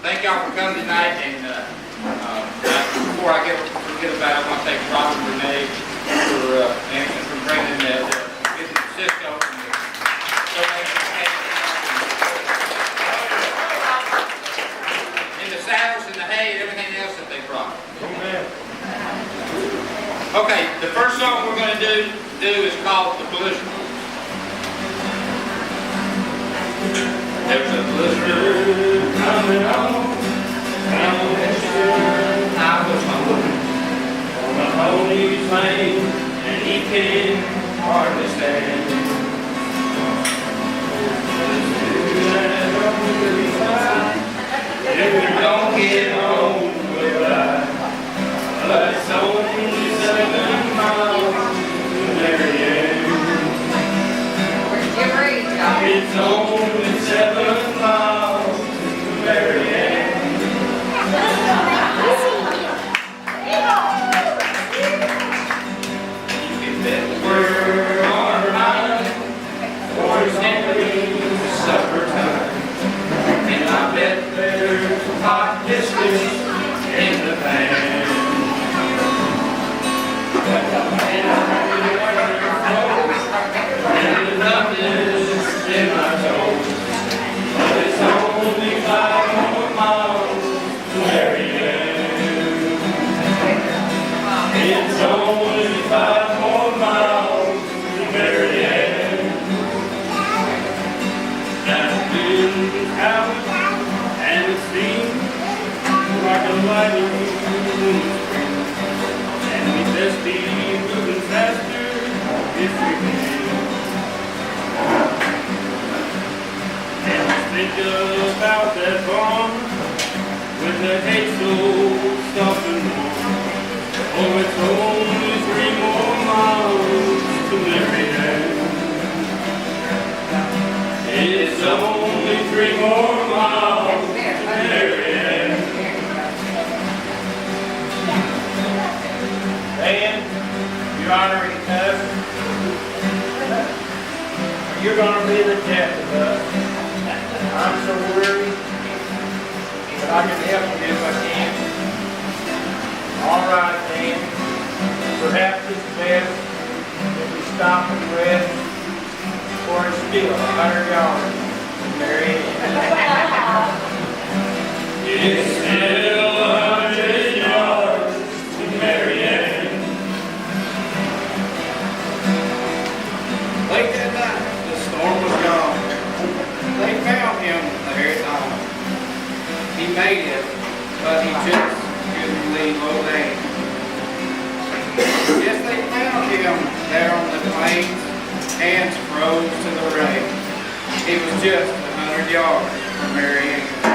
Thank y'all for coming tonight, and before I forget about it, I want to thank Robert Renee for answering from Brandon at Cisco and the donation and the saddles and the hay and everything else that they brought. Okay, the first song we're going to do is called The Blizzard. There's a blizzard coming on, I was home on a pony's mane, and he can hardly stand. If we don't get home, we'll die. But it's only 7 miles to Marianne. It's only 7 miles to Marianne. You can bet we're on our mind for it's nearly supper time. And I bet there's hot biscuits in the pan. And nothing's in my toes, but it's only 5 more miles to Marianne. It's only 5 more miles to Marianne. Now the wind's howling and it seems like a lightning spring, and we best be moving faster if we can. Think about that farm with the hay so soft and warm. Oh, it's only 3 more miles to Marianne. It's only 3 more miles to Marianne. Dan, you're honoring us. You're going to be the death of us. I'm so weary, but I can help you if I can. All right, Dan. Perhaps it's best if we stop and rest, for it's still 100 yards from Marianne. It's still 100 yards to Marianne. Late that night, the storm was gone. They found him there at home. He made it, but he just couldn't leave old Anne. Yes, they found him there on the plains, hands froze to the rain. He was just 100 yards from Marianne.